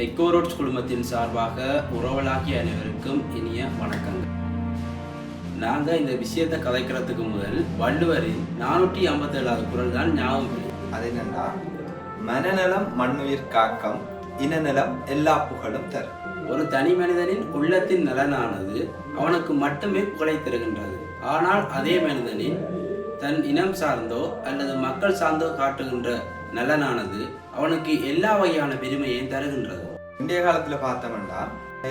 எக்கோரோட்ஸ் குழுமத்தின் சார்பாக உறவலாகிய அனைவருக்கும் இனிய வணக்கங்கள். நாங்கள் இந்த விஷயத்தை கதைக்கிறதுக்கு முதல் வள்ளுவரின் 457வது குறள் தான் ஞாபகம். அது என்னன்னா, மனநலம் மண்ணுயிர் காக்கம், இனநலம் எல்லா புகழும் தரும். ஒரு தனி மனிதனின் உள்ளத்தின் நலனானது அவனுக்கு மட்டுமே புகழை தருகின்றது. ஆனால் அதே மனிதனின் தன் இனம் சார்ந்தோ அல்லது மக்கள் சார்ந்தோ காட்டுகின்ற நலனானது அவனுக்கு எல்லா வகையான பெருமையையும் தருகின்றது. இன்றைய காலத்துல பார்த்தோம்னா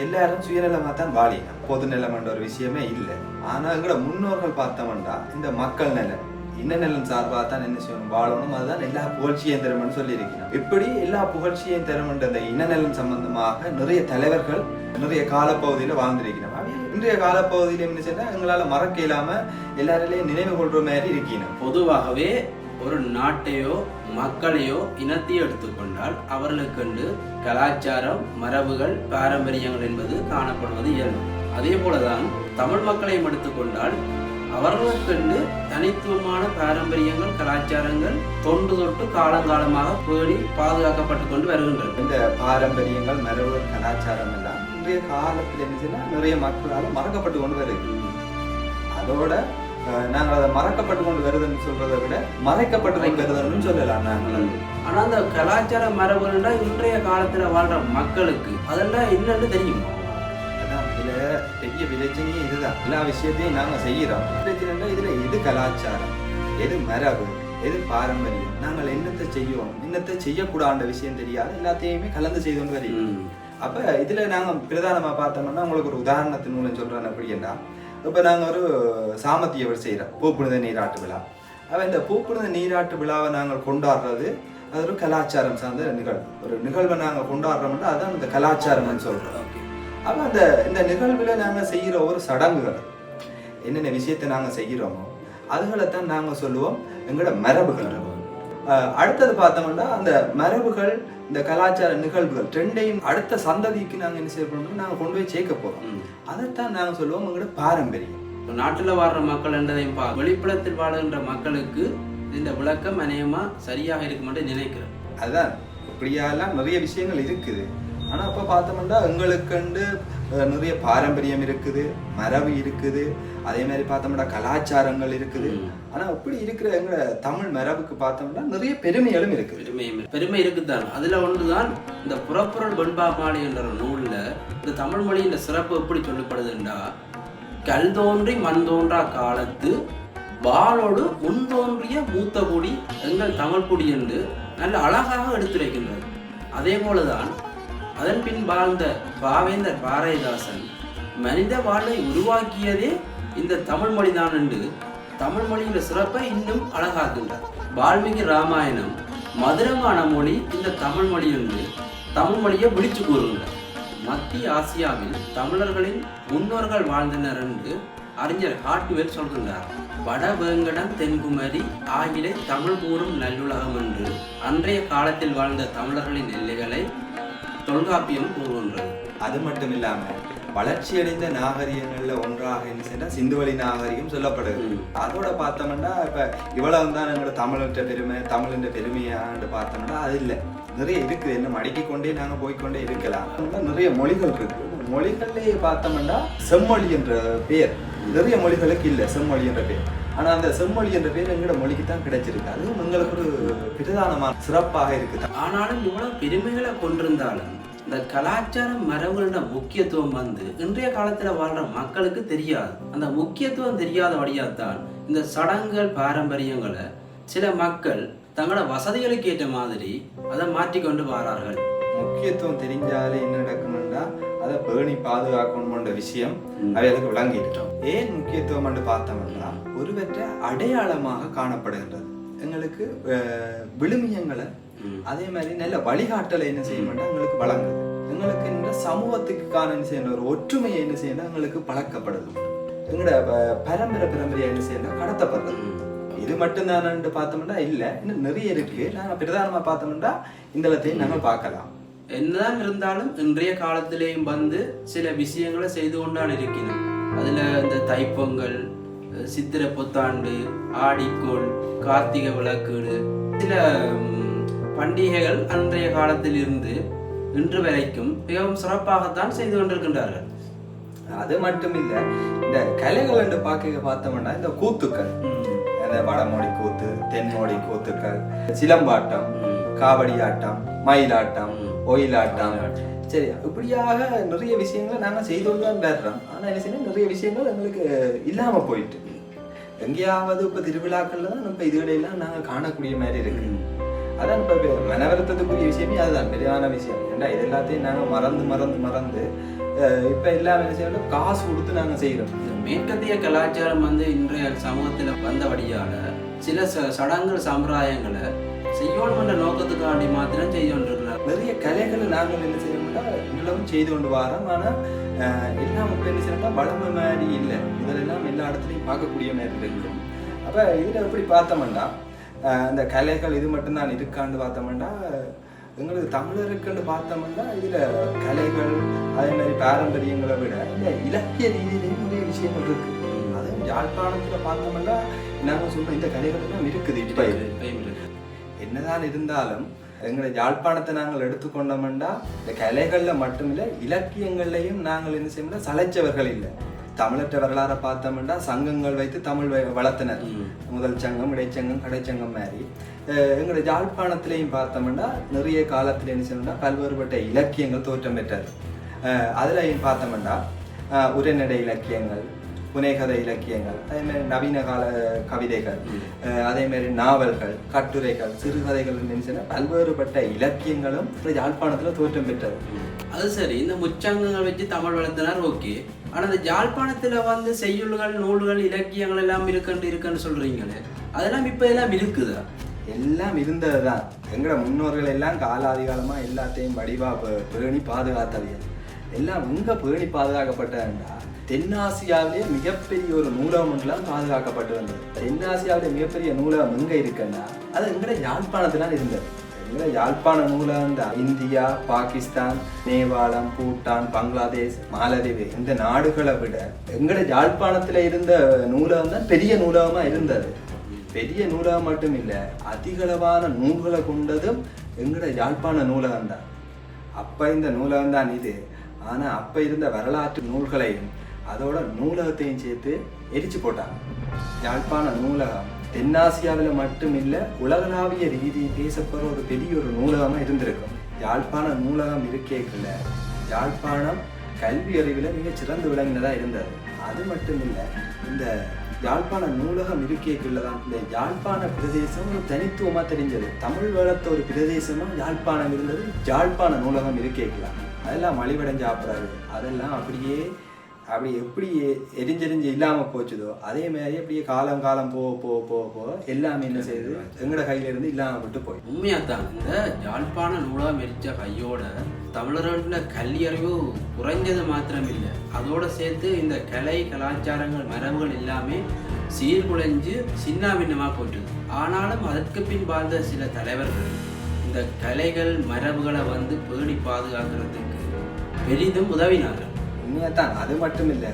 எல்லாரும் சுயநலமா தான் வாழினோம். பொது நிலம் என்ற ஒரு விஷயமே இல்லை. ஆனா எங்களோட முன்னோர்கள் பார்த்தோம்னா இந்த மக்கள் நலன், இனநலன் சார்பாக தான் என்ன செய்யணும், வாழணும். அதுதான் எல்லா புகழ்ச்சியும் தரும்னு சொல்லி இருக்கிறோம். இப்படி எல்லா புகழ்ச்சியும் தரும்ன்ற அந்த இனநலன் சம்பந்தமாக நிறைய தலைவர்கள் நிறைய காலப்பகுதியில வாழ்ந்திருக்கிறோம். இன்றைய காலப்பகுதியில என்ன செய்யறா, எங்களால மறக்க இல்லாம எல்லாரையும் நினைவு கொள்ற மாதிரி இருக்கணும். பொதுவாகவே ஒரு நாட்டையோ மக்களையோ இனத்தையோ எடுத்துக்கொண்டால் அவர்களுக்கென்று கலாச்சாரம், மரபுகள், பாரம்பரியங்கள் என்பது காணப்படுவது இயல்பு. அதே போலதான் தமிழ் மக்களையும் எடுத்துக்கொண்டால் அவர்களுக்கென்று தனித்துவமான பாரம்பரியங்கள், கலாச்சாரங்கள் தொன்று தொட்டு காலங்காலமாக பேணி பாதுகாக்கப்பட்டு கொண்டு வருகின்றன. இந்த பாரம்பரியங்கள், மரபுகள், கலாச்சாரம் எல்லாம் இன்றைய காலத்தில் என்ன நிறைய மக்களால் மறக்கப்பட்டு கொண்டு வருது. அதோட நாங்கள் அதை மறக்கப்பட்டு கொண்டு வருதுன்னு சொல்றதை விட மறைக்கப்பட்டு கொண்டு வருதுன்னு சொல்லலாம் நாங்கள். ஆனா அந்த கலாச்சார மரபுகள்னா இன்றைய காலத்துல வாழ்ற மக்களுக்கு அதெல்லாம் என்னன்னு தெரியுமா? அதான் இதுல பெரிய பிரச்சனையே இதுதான். எல்லா விஷயத்தையும் நாங்க செய்யறோம். பிரச்சனை இதுல எது கலாச்சாரம், எது மரபு, எது பாரம்பரியம், நாங்கள் என்னத்தை செய்வோம், என்னத்தை செய்யக்கூடாத விஷயம் தெரியாது, எல்லாத்தையுமே கலந்து செய்து கொண்டு வருகிறோம். அப்ப இதுல நாங்க பிரதானமா பார்த்தோம்னா, உங்களுக்கு ஒரு உதாரணத்தின் மூலம் சொல்றேன். அப்படின்னா இப்போ நாங்கள் ஒரு சாமத்திய செய்கிறோம், பூப்புனித நீராட்டு விழா. அப்போ இந்த பூப்புனித நீராட்டு விழாவை நாங்கள் கொண்டாடுறது அது ஒரு கலாச்சாரம் சார்ந்த நிகழ்வு. ஒரு நிகழ்வை நாங்கள் கொண்டாடுறோம்னா அதுதான் இந்த கலாச்சாரம்னு சொல்கிறோம். அப்போ இந்த நிகழ்வில் நாங்கள் செய்கிற ஒரு சடங்குகள், என்னென்ன விஷயத்தை நாங்கள் செய்கிறோமோ அதுகளைத்தான் நாங்கள் சொல்லுவோம் எங்களோட மரபுகள். அடுத்தது பார்த்தோம்னா அந்த மரபுகள், இந்த கலாச்சார நிகழ்வுகள் ரெண்டையும் அடுத்த சந்ததிக்கு நாங்கள் என்ன செய்யணும், நாங்கள் கொண்டு போய் சேர்க்க போகிறோம். அதைத்தான் நாங்கள் சொல்லுவோம் எங்களோட பாரம்பரியம். நாட்டில் வாழ்ற மக்கள் என்றதையும் வெளிப்புறத்தில் வாழ்கின்ற மக்களுக்கு இந்த விளக்கம் அநேகமா சரியாக இருக்குமென்று நினைக்கிறேன். அதுதான் இப்படியெல்லாம் நிறைய விஷயங்கள் இருக்குது. ஆனால் அப்போ பார்த்தோம்னா எங்களுக்குண்டு நிறைய பாரம்பரியம் இருக்குது, மரபு இருக்குது, அதே மாதிரி பார்த்தோம்னா கலாச்சாரங்கள் இருக்குது. ஆனால் இப்படி இருக்கிற எங்களோட தமிழ் மரபுக்கு பார்த்தோம்னா நிறைய பெருமைகளும் இருக்குது. பெருமை இருக்குதான். அதுல ஒன்றுதான் இந்த புறப்பொருள் வெண்பா மாலை என்ற நூல்ல இந்த தமிழ் மொழியின் சிறப்பு எப்படி சொல்லப்படுதுன்றா, கல் தோன்றி மண் தோன்றா காலத்து வாளோடு முன் தோன்றிய மூத்த குடி எங்கள் தமிழ் குடி என்று நல்ல அழகாக எடுத்துரைக்கின்றது. அதே போலதான் அதன் பின் வாழ்ந்த பாவேந்தர் பாரதிதாசன் மனித வாழ்வை உருவாக்கியதே இந்த தமிழ் மொழிதான் என்று தமிழ் மொழியின் சிறப்பை இன்னும் அழகாக்கின்றார். வால்மீகி ராமாயணம் மதுரமான மொழி இந்த தமிழ் மொழி என்று தமிழ் மொழியை விழிச்சு கூறுகின்றார். மத்திய ஆசியாவில் தமிழர்களின் முன்னோர்கள் வாழ்ந்தனர் என்று அறிஞர் ஹார்ட்வேல் சொல்கின்றார். வடவேங்கடம் தென்குமரி ஆகிலே தமிழ் கூறும் நல்லுலகம் என்று அன்றைய காலத்தில் வாழ்ந்த தமிழர்களின் எல்லைகளை தொல்காப்பியம் கூறுகின்றது. அது மட்டும் இல்லாம வளர்ச்சியடைந்த நாகரிகங்கள்ல ஒன்றாக என்ன செய்யறா சிந்துவெளி நாகரிகம் சொல்லப்படுது. அதோட பார்த்தோம்னா இப்ப இவ்வளவு தான் எங்களோட தமிழ்கிட்ட பெருமை, தமிழின் பெருமையான்னு பார்த்தோம்னா அது இல்லை, நிறைய இருக்குது. என்ன மடக்கிக்கொண்டே நாங்க போய்கொண்டே இருக்கலாம். நிறைய மொழிகள் இருக்கு. மொழிகள்லேயே பார்த்தோம்னா செம்மொழி என்ற பேர் நிறைய மொழிகளுக்கு இல்லை, செம்மொழி என்ற பேர். ஆனா அந்த செம்மொழி என்ற பேர் எங்களோட மொழிக்கு தான் கிடைச்சிருக்கு. அதுவும் எங்களுக்கு ஒரு பிரதானமான சிறப்பாக இருக்குது. ஆனாலும் இவ்வளவு பெருமைகளை கொண்டிருந்தாலும் இந்த கலாச்சார மரபுகளோட முக்கியத்துவம் இன்றைய காலத்துல வாழ்ற மக்களுக்கு தெரியாது. அந்த முக்கியத்துவம் தெரியாத வழியாத்தான் இந்த சடங்குகள், பாரம்பரியங்களை சில மக்கள் தங்களோட வசதிகளுக்கு ஏற்ற மாதிரி அதை மாற்றிக்கொண்டு வரார்கள். முக்கியத்துவம் தெரிஞ்சாலே என்ன நடக்கணும்னா அதை பேணி பாதுகாக்கணும்ன்ற விஷயம் அவைகளுக்கு விளங்கிட்டோம். ஏன் முக்கியத்துவம் என்று பார்த்தோம்னா ஒருவற்ற அடையாளமாக காணப்படுகின்றது. எங்களுக்கு விழுமியங்களை அதே மாதிரி நல்ல வழிகாட்டலை என்ன செய்யணும்னா எங்களுக்கு வழங்குது. எங்களுக்கு இந்த சமூகத்துக்கான என்ன செய்யணும், ஒரு ஒற்றுமையை என்ன செய்யணும் எங்களுக்கு பழக்கப்படுது. எங்களோட பரம்பரையா என்ன செய்யணும் கடத்தப்படுறது. இது மட்டும்தான் பார்த்தோம்னா இல்ல, இன்னும் நிறைய இருக்கு. நாங்க பிரதானமா பார்த்தோம்னா இந்த இடத்தையும் நாங்கள் பார்க்கலாம். என்னதான் இருந்தாலும் இன்றைய காலத்திலேயும் சில விஷயங்களை செய்து கொண்டான் இருக்கணும். அதுல இந்த தைப்பொங்கல், சித்திரை புத்தாண்டு, ஆடிக்கோள், கார்த்திகை விளக்கீடு, சில பண்டிகைகள் அன்றைய காலத்தில் இருந்து இன்று வரைக்கும் மிகவும் சிறப்பாகத்தான் செய்து கொண்டிருக்கின்றார்கள். அது மட்டும் இல்ல, இந்த கலைகள் என்று பார்த்தோம்னா இந்த கூத்துக்கள், இந்த வடமொழி கூத்து, தென்மொழி கூத்துக்கள், சிலம்பாட்டம், காவடி ஆட்டம், மயிலாட்டம், ஒயிலாட்டம், சரி இப்படியாக நிறைய விஷயங்களை நாங்கள் செய்தோடு தான் வர்றோம். ஆனால் என்ன செய்யணும், நிறைய விஷயங்கள் எங்களுக்கு இல்லாமல் போயிட்டு எங்கேயாவது இப்போ திருவிழாக்கள்ல தான் இப்போ இதுகளையெல்லாம் நாங்கள் காணக்கூடிய மாதிரி இருக்கு. அதான் இப்போ மனவருத்தத்துக்குரிய விஷயமே அதுதான் பெரியான விஷயம். ஏன்னா இது எல்லாத்தையும் நாங்கள் மறந்து இப்போ எல்லாமே என்ன செய்யணும், காசு கொடுத்து நாங்கள் செய்கிறோம். மேற்கத்திய கலாச்சாரம் இன்றைய சமூகத்தில் வந்தபடியால சில சடங்குகள் சம்பிரதாயங்களை செய்யணும் என்ற நோக்கத்துக்காண்டி மாத்திரம் செய்து கொண்டிருக்கிறார். நிறைய கலைகளை நாங்கள் என்ன செய்யணும்னா இவ்வளவும் செய்து கொண்டு வரோம். ஆனால் எல்லாம் இப்போ என்ன செய்யணும்னா வளமை மாதிரி இல்லை, இதெல்லாம் எல்லா இடத்துலையும் பார்க்கக்கூடிய மாதிரி இருக்கும். அப்போ இதில் எப்படி பார்த்தோம்னா இந்த கலைகள் இது மட்டும்தான் இருக்கான்னு பார்த்தோம்னா, எங்களுக்கு தமிழருக்குன்னு பார்த்தோம்னா இதில் கலைகள் அதே மாதிரி பாரம்பரியங்களை விட இந்த இலக்கிய ரீதியிலையும் நிறைய விஷயங்கள் இருக்கு. அதுவும் யாழ்ப்பாணத்தில் பார்த்தோம்னா நாங்கள் சொல்ற இந்த கலைகள் எல்லாம் இருக்குது. இப்போ என்னதான் இருந்தாலும் எங்களை யாழ்ப்பாணத்தை நாங்கள் எடுத்துக்கொண்டோம்னா இந்த கலைகளில் மட்டுமில்லை, இலக்கியங்கள்லையும் நாங்கள் என்ன செய்யணும்னா சளைச்சவர்கள் இல்லை. தமிழற்ற வரலாறை பார்த்தோம்னா சங்கங்கள் வைத்து தமிழ் வளர்த்தனர். முதல் சங்கம், இடைச்சங்கம், கடைச்சங்கம் மாதிரி. எங்களுடைய யாழ்ப்பாணத்திலையும் பார்த்தோம்னா நிறைய காலத்தில் என்ன செய்யணும்னா பல்வேறுபட்ட இலக்கியங்கள் தோற்றம் பெற்றது. அதுலையும் பார்த்தோம்னா உரைநடை இலக்கியங்கள், புனைகதை இலக்கியங்கள், அதே மாதிரி நவீன கால கவிதைகள், அதே மாதிரி நாவல்கள், கட்டுரைகள், சிறுகதைகள் நினைச்சுன்னா பல்வேறுபட்ட இலக்கியங்களும் யாழ்ப்பாணத்துல தோற்றம் பெற்றது. அது சரி, இந்த முச்சங்கங்கள் வச்சு தமிழ் வளர்த்தனர் ஓகே. ஆனா இந்த யாழ்ப்பாணத்துல செய்யுள்கள், நூல்கள், இலக்கியங்கள் எல்லாம் இருக்குன்னு சொல்றீங்களே, அதெல்லாம் இப்ப எல்லாம் இருக்குதா? எல்லாம் இருந்ததுதான். எங்களோட முன்னோர்கள் எல்லாம் காலாதிகாலமா எல்லாத்தையும் வடிவா பேணி பாதுகாத்தவையல் எல்லாம் எங்க பேணி பாதுகாக்கப்பட்டதுண்டா தென்னாசியாவிலேயே மிகப்பெரிய ஒரு நூலகம் ஒன்றுலாம் பாதுகாக்கப்பட்டு வந்தது. தென்னாசியாவிலே மிகப்பெரிய நூலகம் எங்க இருக்குன்னா அது எங்கட யாழ்ப்பாணத்துலாம் இருந்தது. எங்கட யாழ்ப்பாண நூலகம் தான் இந்தியா, பாகிஸ்தான், நேபாளம், பூட்டான், பங்களாதேஷ், மாலதீவு இந்த நாடுகளை விட எங்கட யாழ்ப்பாணத்துல இருந்த நூலகம் தான் பெரிய நூலகமா இருந்தது. பெரிய நூலகம் மட்டும் இல்ல, அதிகளவான நூல்களை கொண்டதும் எங்கட யாழ்ப்பாண நூலகம் தான். அப்ப இந்த நூலகம் தான் இது. ஆனா அப்ப இருந்த வரலாற்று நூல்களையும் அதோட நூலகத்தையும் சேர்த்து எரிச்சு போட்டாங்க. யாழ்ப்பாண நூலகம் தென்னாசியாவில் மட்டும் இல்ல, உலகளாவிய ரீதியில் பேசப்படுற ஒரு பெரிய ஒரு நூலகமா இருந்திருக்கும். யாழ்ப்பாண நூலகம் இருக்கேக்குள்ள யாழ்ப்பாணம் கல்வி அறிவில் மிக சிறந்து விளங்கினதா இருந்தது. அது மட்டும் இல்ல, இந்த யாழ்ப்பாண நூலகம் இருக்கேக்குள்ளதான் இந்த யாழ்ப்பாண பிரதேசம் ஒரு தனித்துவமா தெரிஞ்சது. தமிழ் வளர்த்த ஒரு பிரதேசமா யாழ்ப்பாணம் இருந்தது. யாழ்ப்பாண நூலகம் இருக்கேக்கலாம் அதெல்லாம் மலிவடைஞ்சு ஆப்புறாரு. அதெல்லாம் அப்படியே எப்படி எரிஞ்செரிஞ்சு இல்லாம போச்சுதோ அதே மாதிரி அப்படியே காலம் போக எல்லாமே என்ன செய்யுது, எங்கட கையில இருந்து இல்லாம விட்டு போய். உண்மையாத்தான் இந்த யாழ்ப்பாண நூலகம் எரிச்ச கையோட தமிழர்கள கல்வி அறிவு குறைஞ்சது மாத்திரம் இல்லை, அதோட சேர்த்து இந்த கலை, கலாச்சாரங்கள், மரபுகள் எல்லாமே சீர்குலைஞ்சு சின்ன பின்னமா போச்சுது. ஆனாலும் அதற்கு பின் வாழ்ந்த சில தலைவர்கள் இந்த கலைகள், மரபுகளை பேணி பாதுகாக்கிறதுக்கு பெரிதும் உதவினார்கள். உண்மையாத்தான். அது மட்டும் இல்ல,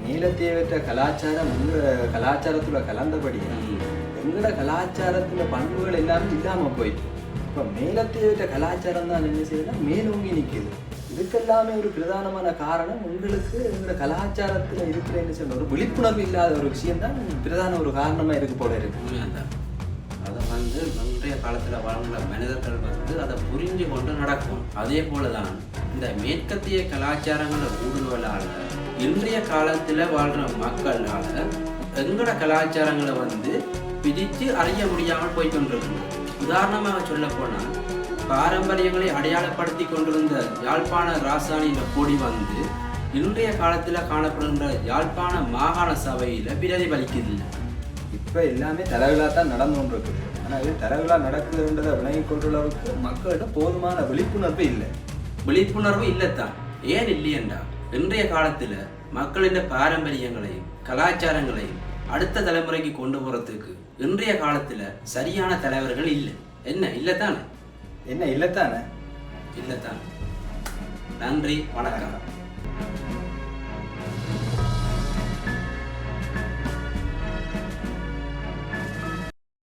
மேலத்தேவற்ற கலாச்சாரம் கலாச்சாரத்துல கலந்தபடி எங்கட கலாச்சாரத்துல பண்புகள் எல்லாமே இல்லாம போயிட்டு இப்ப மேலத்தேவற்ற கலாச்சாரம் தான் என்ன செய்யுதுன்னா மேலோங்கி நிற்குது. இதுக்கெல்லாமே ஒரு பிரதானமான காரணம் உங்களுக்கு எங்களோட கலாச்சாரத்துல இருக்கிற என்ன சொல்ற ஒரு விழிப்புணர்வு இல்லாத ஒரு விஷயம் தான் பிரதான ஒரு காரணமா இருக்கு போல இருக்கு. அதை இன்றைய காலத்துல வாழ்ந்த மனிதர்கள் அதை புரிஞ்சு கொண்டு நடக்கும். அதே போலதான் இந்த மேற்கத்திய கலாச்சாரங்களை ஊடுருவலால இன்றைய காலத்துல வாழ்ற மக்களால எங்களோட கலாச்சாரங்களை பிரித்து அறிய முடியாமல் போய்கொண்டிருக்கணும். உதாரணமாக சொல்ல போனா பாரம்பரியங்களை அடையாளப்படுத்தி கொண்டிருந்த யாழ்ப்பாண ராசானியின் கொடி இன்றைய காலத்துல காணப்படுகின்ற யாழ்ப்பாண மாகாண சபையில பிரதிபலிக்குதில்லை. இப்ப எல்லாமே தரவிழா தான் நடந்து கொண்டிருக்குது. ஆனா இது தரவிழா நடக்குதுன்றதை விளங்கி கொண்டுள்ளவருக்கு மக்கள்கிட்ட போதுமான விழிப்புணர்வு இல்லைத்தான். ஏன் இல்லையென்றா இன்றைய காலத்துல மக்களின் பாரம்பரியங்களையும் கலாச்சாரங்களையும் அடுத்த தலைமுறைக்கு கொண்டு போறதுக்கு இன்றைய காலத்துல சரியான தலைவர்கள் இல்லை. இல்லத்தானே? இல்லத்தானே? நன்றி, வணக்கம்.